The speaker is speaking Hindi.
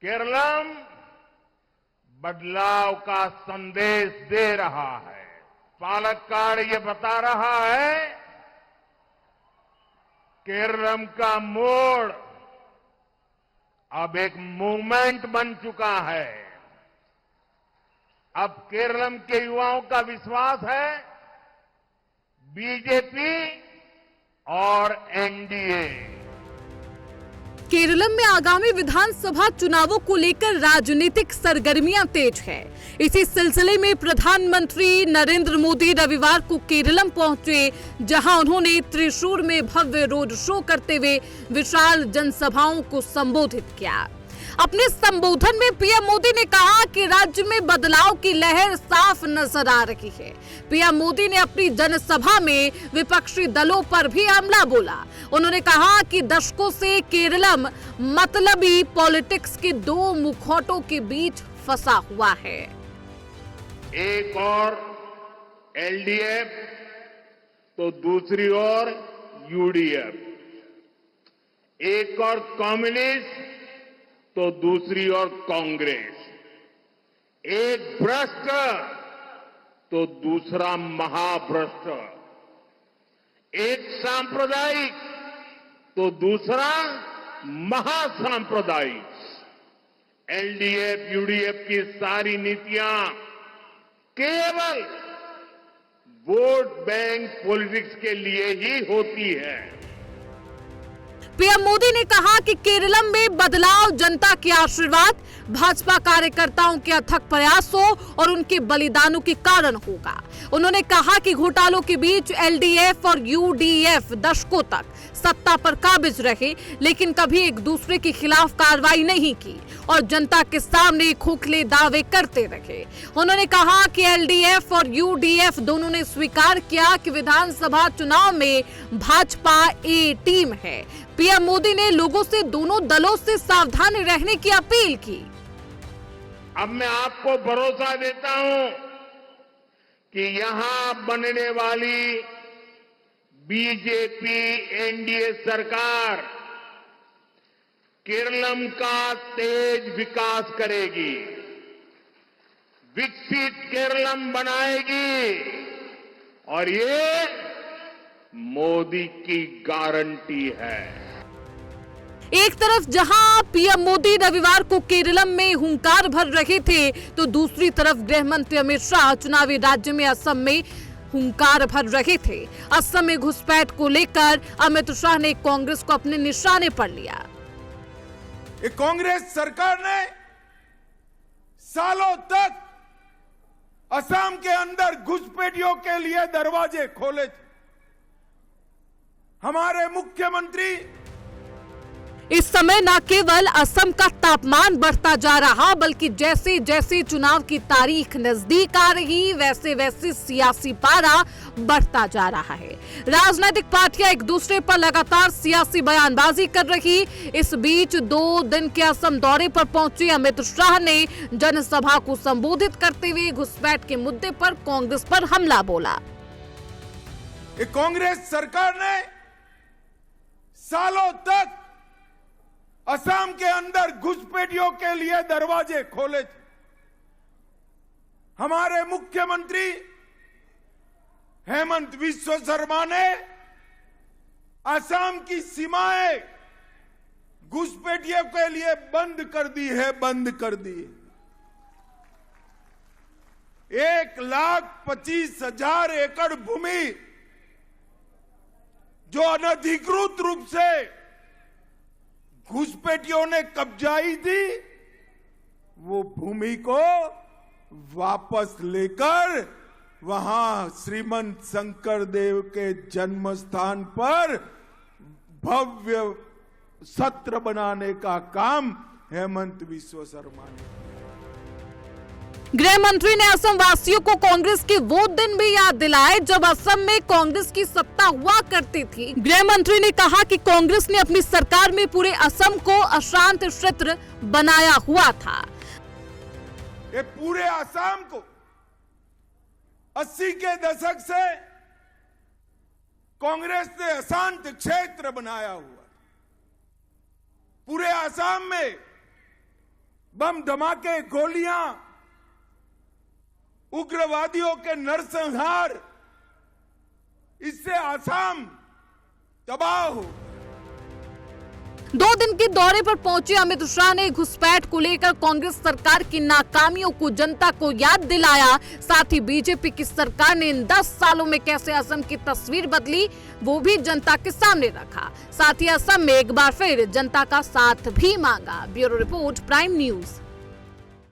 केरलम बदलाव का संदेश दे रहा है। पालक्काड ये बता रहा है केरलम का मोड़ अब एक मूवमेंट बन चुका है। अब केरलम के युवाओं का विश्वास है बीजेपी और एनडीए। केरलम में आगामी विधानसभा चुनावों को लेकर राजनीतिक सरगर्मियां तेज है। इसी सिलसिले में प्रधानमंत्री नरेंद्र मोदी रविवार को केरलम पहुंचे, जहां उन्होंने त्रिशूर में भव्य रोड शो करते हुए विशाल जनसभाओं को संबोधित किया। अपने संबोधन में पीएम मोदी ने कहा कि राज्य में बदलाव की लहर साफ नजर आ रही है। पीएम मोदी ने अपनी जनसभा में विपक्षी दलों पर भी हमला बोला। उन्होंने कहा कि दशकों से केरलम मतलबी पॉलिटिक्स के दो मुखौटों के बीच फंसा हुआ है। एक और एलडीएफ तो दूसरी ओर यूडीएफ, एक और कम्युनिस्ट तो दूसरी ओर कांग्रेस, एक भ्रष्ट तो दूसरा महाभ्रष्ट, एक सांप्रदायिक तो दूसरा महासांप्रदायिक। एलडीएफ यूडीएफ की सारी नीतियां केवल वोट बैंक पॉलिटिक्स के लिए ही होती है। पीएम मोदी ने कहा कि केरलम में बदलाव जनता के आशीर्वाद, भाजपा कार्यकर्ताओं के अथक प्रयासों और उनके बलिदानों के कारण होगा। उन्होंने कहा कि घोटालों के बीच एलडीएफ और यूडीएफ दशकों तक सत्ता पर काबिज रहे, लेकिन कभी एक दूसरे के खिलाफ कार्रवाई नहीं की और जनता के सामने खोखले दावे करते रहे। उन्होंने कहा कि एलडीएफ और यूडीएफ दोनों ने स्वीकार किया कि विधानसभा चुनाव में भाजपा ए टीम है। पीएम मोदी ने लोगों से दोनों दलों से सावधान रहने की अपील की। अब मैं आपको भरोसा देता हूं कि यहां बनने वाली बीजेपी एनडीए सरकार केरलम का तेज विकास करेगी, विकसित केरलम बनाएगी और ये मोदी की गारंटी है। एक तरफ जहां पीएम मोदी रविवार को केरलम में हुंकार भर रहे थे, तो दूसरी तरफ गृह मंत्री अमित शाह चुनावी राज्य में असम में हुंकार भर रहे थे। असम में घुसपैठ को लेकर अमित शाह ने कांग्रेस को अपने निशाने पर लिया। कांग्रेस सरकार ने सालों तक असम के अंदर घुसपैठियों के लिए दरवाजे खोले थे। हमारे मुख्यमंत्री इस समय न केवल असम का तापमान बढ़ता जा रहा, बल्कि जैसे जैसे चुनाव की तारीख नजदीक आ रही, वैसे वैसे सियासी पारा बढ़ता जा रहा है। राजनीतिक पार्टियां एक दूसरे पर लगातार सियासी बयानबाजी कर रही। इस बीच 2 दिन के असम दौरे पर पहुंचे अमित शाह ने जनसभा को संबोधित करते हुए घुसपैठ के मुद्दे पर कांग्रेस पर हमला बोला। कांग्रेस सरकार ने सालों तक असम के अंदर घुसपैठियों के लिए दरवाजे खोले थे। हमारे मुख्यमंत्री हेमंत बिस्वा शर्मा ने असम की सीमाएं घुसपैठियों के लिए बंद कर दी है, बंद कर दी। 1,25,000 एकड़ भूमि जो अनधिकृत रूप से घुसपैठियों ने कब्जाई थी, वो भूमि को वापस लेकर वहां श्रीमंत शंकर देव के जन्म स्थान पर भव्य सत्र बनाने का काम हेमंत बिस्वा शर्मा ने। गृह मंत्री ने असम वासियों को कांग्रेस के वो दिन भी याद दिलाए जब असम में कांग्रेस की सत्ता हुआ करती थी। गृह मंत्री ने कहा कि कांग्रेस ने अपनी सरकार में पूरे असम को अशांत क्षेत्र बनाया हुआ था। ये पूरे असम को 80 के दशक से कांग्रेस ने अशांत क्षेत्र बनाया हुआ। पूरे असम में बम धमाके, गोलियां, उग्रवादियों के नरसंहार, इससे आसाम तबाह हो। 2 दिन के दौरे पर पहुंचे अमित शाह ने घुसपैठ को लेकर कांग्रेस सरकार की नाकामियों को जनता को याद दिलाया। साथ ही बीजेपी की सरकार ने इन 10 सालों में कैसे असम की तस्वीर बदली वो भी जनता के सामने रखा। साथ ही असम में एक बार फिर जनता का साथ भी मांगा। Bureau report, prime news.